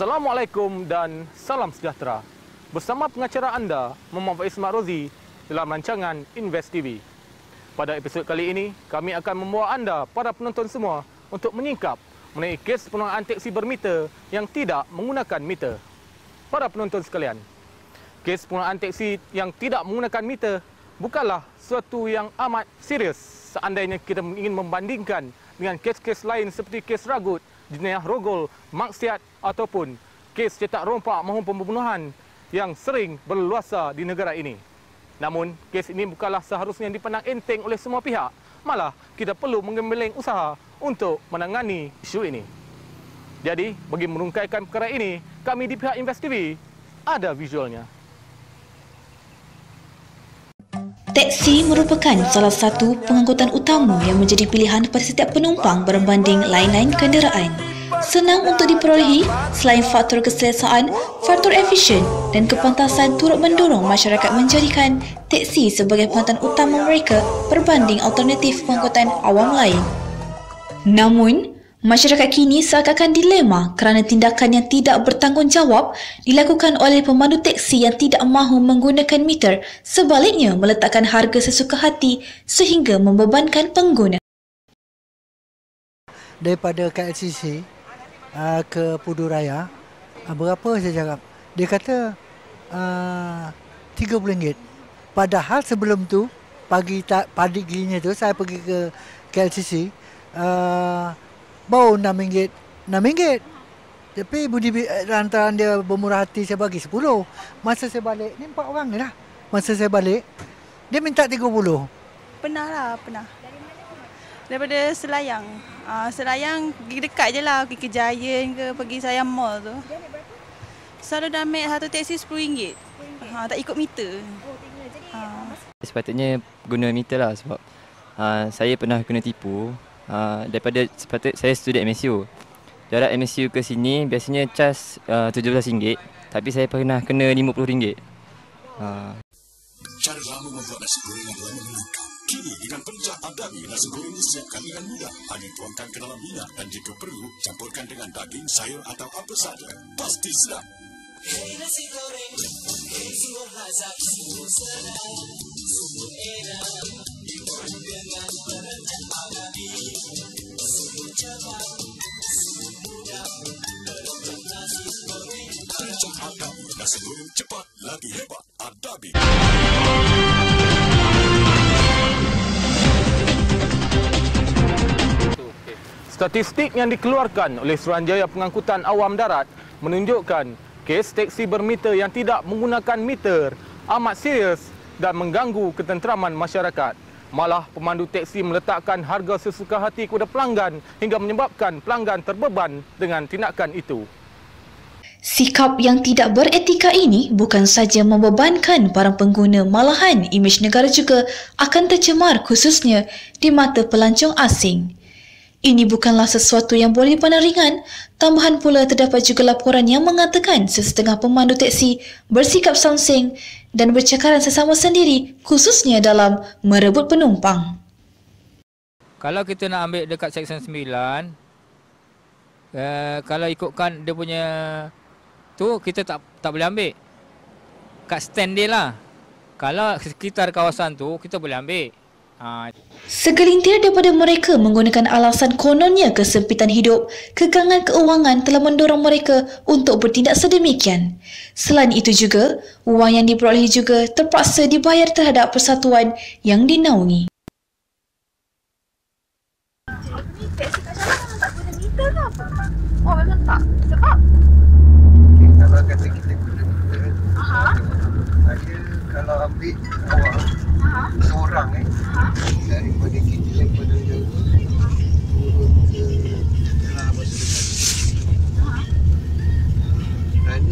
Assalamualaikum dan salam sejahtera. Bersama pengacara anda, Muhammad Faiz Makrozi dalam rancangan Invest TV. Pada episod kali ini, kami akan membawa anda, para penonton semua, untuk menyingkap mengenai kes penggunaan teksi bermeter yang tidak menggunakan meter. Para penonton sekalian, kes penggunaan teksi yang tidak menggunakan meter bukanlah suatu yang amat serius seandainya kita ingin membandingkan dengan kes-kes lain seperti kes ragut, jenayah rogol, maksiat ataupun kes cetak rompak maupun pembunuhan yang sering berleluasa di negara ini. Namun, kes ini bukanlah seharusnya dipandang enteng oleh semua pihak. Malah, kita perlu menggembleng usaha untuk menangani isu ini. Jadi, bagi merungkaikan perkara ini, kami di pihak Invest TV ada visualnya. Teksi merupakan salah satu pengangkutan utama yang menjadi pilihan pada setiap penumpang berbanding lain-lain kenderaan. Senang untuk diperolehi, selain faktor keselesaan, faktor efisien dan kepantasan turut mendorong masyarakat menjadikan teksi sebagai pilihan utama mereka berbanding alternatif pengangkutan awam lain. Namun, masyarakat kini seakan-akan dilema kerana tindakan yang tidak bertanggungjawab dilakukan oleh pemandu teksi yang tidak mahu menggunakan meter, sebaliknya meletakkan harga sesuka hati sehingga membebankan pengguna. Daripada KLCC ke Pudu Raya, berapa saya cakap? Dia kata RM30. Padahal sebelum tu, paginya tu saya pergi ke KLCC, baru RM6. RM6. Tapi budi lantaran dia bermurah hati, saya bagi 10. Masa saya balik, ni 4 orang ni lah. Masa saya balik, dia minta 30. Pernah. Daripada Selayang. Selayang pergi dekat je lah. Pergi ke Giant ke, pergi Sayang Mall tu. Selalu dah ambil satu teksi RM10. Tak ikut meter. Sepatutnya guna meter lah sebab saya pernah kena tipu. Daripada saya student MSU. Jarak MSU ke sini biasanya cas RM17, tapi saya pernah kena RM50. Cara lama membuat nasi goreng adalah mengeluhkan. Kini dengan pencah Adabi, nasi goreng disiapkan dengan mudah. Hanya tuangkan ke dalam minyak dan jika perlu, campurkan dengan daging, sayur atau apa saja. Pasti sedap. Hey nasi goreng, hey sungguh lazat, sungguh sedap, sungguh enak. Digoreng dengan pencah Adabi, sungguh cepat, sungguh mudah. Pencah nasi goreng, pencah Adabi, nasi goreng cepat, lagi hebat. Adabi. Statistik yang dikeluarkan oleh Suruhanjaya Pengangkutan Awam Darat menunjukkan kes teksi bermeter yang tidak menggunakan meter amat serius dan mengganggu ketenteraman masyarakat. Malah pemandu teksi meletakkan harga sesuka hati kepada pelanggan hingga menyebabkan pelanggan terbeban dengan tindakan itu. Sikap yang tidak beretika ini bukan saja membebankan para pengguna, malahan imej negara juga akan tercemar khususnya di mata pelancong asing. Ini bukanlah sesuatu yang boleh dipandang ringan. Tambahan pula terdapat juga laporan yang mengatakan sesetengah pemandu teksi bersikap samseng dan bercakaran sesama sendiri khususnya dalam merebut penumpang. Kalau kita nak ambil dekat Seksyen 9, kalau ikutkan dia punya tu, kita tak boleh ambil kat stand dia lah. Kalau sekitar kawasan tu, kita boleh ambil. Segelintir daripada mereka menggunakan alasan kononnya kesempitan hidup, kegangan keuangan telah mendorong mereka untuk bertindak sedemikian. Selain itu juga, wang yang diperolehi juga terpaksa dibayar terhadap persatuan yang dinaungi. Oh, memang tak? Sebab? Kalau kata kita guna meter, ada kalau ambil awak seorang daripada kita daripada jauh turun ke setelah masa dekat. Kerana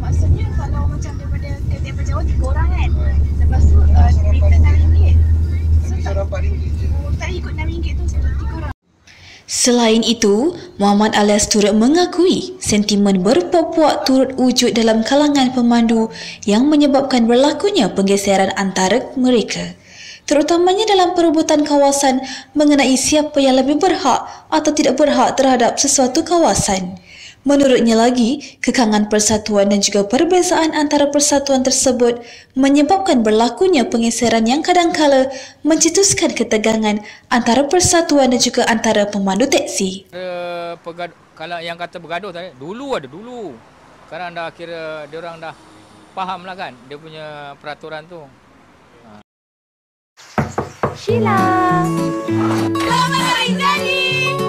Maksudnya kalau macam daripada kereta api Jawa 3 orang kan. Lepas tu tiket RM6. Tak ikut RM6 tu 3 orang. Selain itu, Muhammad Alias turut mengakui sentimen berpuak-puak turut wujud dalam kalangan pemandu yang menyebabkan berlakunya penggeseran antara mereka, terutamanya dalam perebutan kawasan mengenai siapa yang lebih berhak atau tidak berhak terhadap sesuatu kawasan. Menurutnya lagi, kekangan persatuan dan juga perbezaan antara persatuan tersebut menyebabkan berlakunya penggeseran yang kadangkala mencetuskan ketegangan antara persatuan dan juga antara pemandu teksi. Kalau yang kata bergaduh tadi, dulu. Sekarang dah kira dia orang dah faham lah kan dia punya peraturan tu. Sheila. Selamat hari jadi.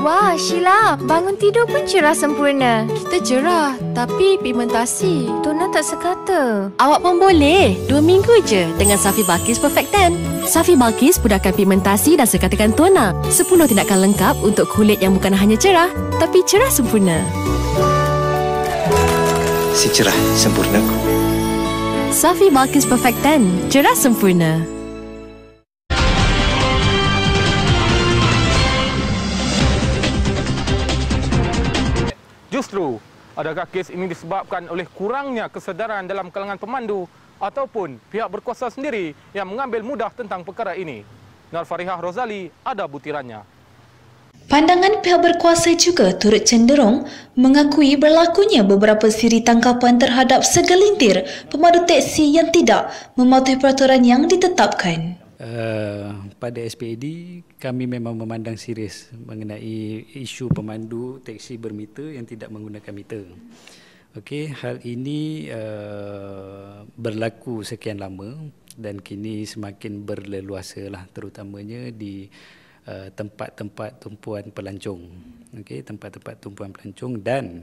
Wah, Sheila, bangun tidur pun cerah sempurna. Kita cerah, tapi pigmentasi. Tona tak sekata. Awak pun boleh. 2 minggu je dengan Safi Balkis Perfect Tan. Safi Balkis pudahkan pigmentasi dan sekatakan tona. 10 tindakan lengkap untuk kulit yang bukan hanya cerah, tapi cerah sempurna. Si cerah sempurnaku. Safi Balkis Perfect Tan, cerah sempurna. Justru, adakah kes ini disebabkan oleh kurangnya kesedaran dalam kalangan pemandu ataupun pihak berkuasa sendiri yang mengambil mudah tentang perkara ini? Nur Farihah Rozali ada butirannya. Pandangan pihak berkuasa juga turut cenderung mengakui berlakunya beberapa siri tangkapan terhadap segelintir pemandu teksi yang tidak mematuhi peraturan yang ditetapkan. Pada SPAD, kami memang memandang serius mengenai isu pemandu teksi bermeter yang tidak menggunakan meter. Okey, hal ini berlaku sekian lama dan kini semakin berleluasa lah, terutamanya di tempat-tempat tumpuan pelancong. Okey, tempat-tempat tumpuan pelancong dan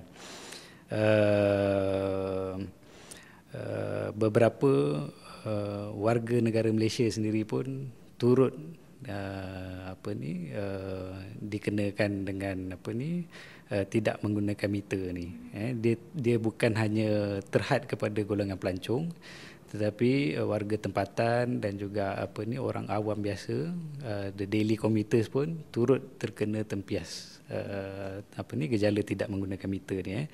beberapa warga negara Malaysia sendiri pun turut dikenakan dengan tidak menggunakan meter ni. Dia bukan hanya terhad kepada golongan pelancong, tetapi warga tempatan dan juga orang awam biasa, the daily commuters pun turut terkena tempias gejala tidak menggunakan meter ni.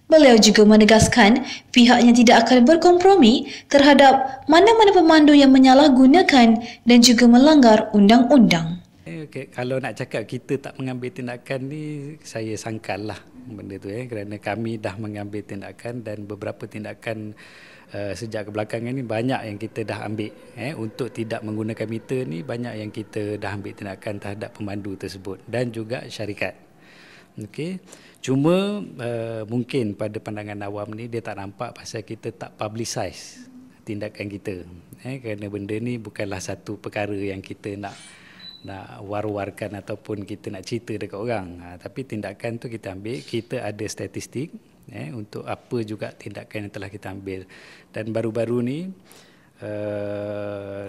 Beliau juga menegaskan pihaknya tidak akan berkompromi terhadap mana-mana pemandu yang menyalahgunakan dan juga melanggar undang-undang. Okay. Kalau nak cakap kita tak mengambil tindakan ni, saya sangkal lah benda tu kerana kami dah mengambil tindakan dan beberapa tindakan sejak kebelakangan ni banyak yang kita dah ambil untuk tidak menggunakan meter ni, banyak yang kita dah ambil tindakan terhadap pemandu tersebut dan juga syarikat. Okey, cuma mungkin pada pandangan awam ni dia tak nampak pasal kita tak publicize tindakan kita, kerana benda ni bukanlah satu perkara yang kita nak war-warkan ataupun kita nak cerita dekat orang, tapi tindakan tu kita ambil, kita ada statistik untuk apa juga tindakan yang telah kita ambil. Dan baru-baru ni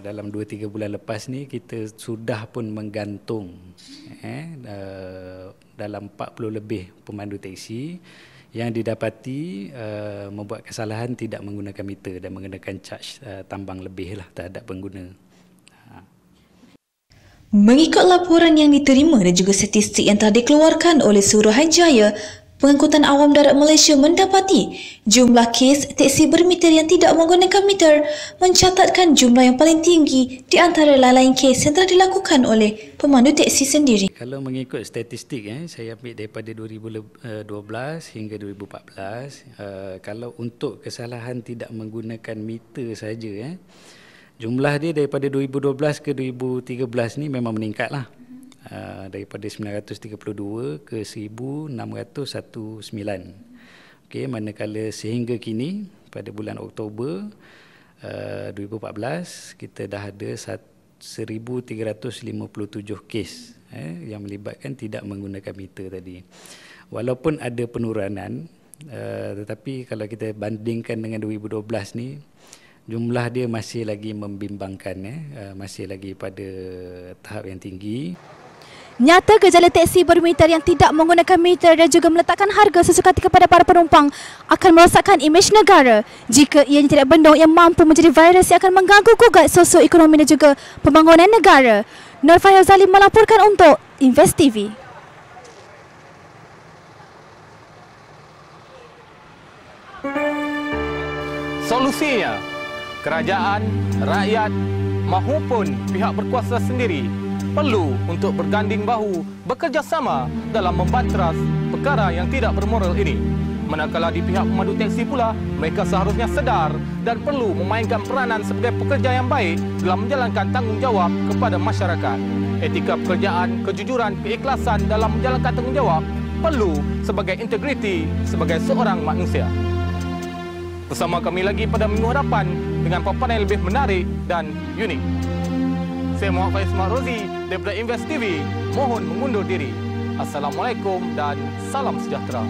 dalam 2-3 bulan lepas ni kita sudah pun menggantung dalam 40 lebih pemandu teksi yang didapati membuat kesalahan tidak menggunakan meter dan mengenakan charge tambang lebih lah terhadap pengguna. Mengikut laporan yang diterima dan juga statistik yang telah dikeluarkan oleh Suruhanjaya, Pengangkutan Awam Darat Malaysia mendapati jumlah kes teksi bermeter yang tidak menggunakan meter mencatatkan jumlah yang paling tinggi di antara lain-lain kes yang telah dilakukan oleh pemandu teksi sendiri. Kalau mengikut statistik, saya ambil daripada 2012 hingga 2014, kalau untuk kesalahan tidak menggunakan meter saja, jumlah dia daripada 2012 ke 2013 ni memang meningkat lah. Daripada 932 ke 1619. Okey, manakala sehingga kini pada bulan Oktober 2014 kita dah ada 1357 kes yang melibatkan tidak menggunakan meter tadi. Walaupun ada penurunan, tetapi kalau kita bandingkan dengan 2012 ni, jumlah dia masih lagi membimbangkan, masih lagi pada tahap yang tinggi. Nyata gejala teksi bermeter yang tidak menggunakan meter dan juga meletakkan harga sesuka hati kepada para penumpang akan merosakkan imej negara jika ianya tidak bendung yang mampu menjadi virus yang akan mengganggu gugat sosioekonomi dan juga pembangunan negara. Nur Fahyazali melaporkan untuk Invest TV. Solusinya, kerajaan, rakyat maupun pihak berkuasa sendiri perlu untuk berganding bahu bekerjasama dalam membanteras perkara yang tidak bermoral ini. Manakala di pihak pemandu teksi pula, mereka seharusnya sedar dan perlu memainkan peranan sebagai pekerja yang baik dalam menjalankan tanggungjawab kepada masyarakat. Etika pekerjaan, kejujuran, keikhlasan dalam menjalankan tanggungjawab perlu sebagai integriti sebagai seorang manusia. Bersama kami lagi pada minggu hadapan dengan paparan yang lebih menarik dan unik. Saya Muhammad Faiz Rozi daripada Invest TV mohon mengundur diri. Assalamualaikum dan salam sejahtera.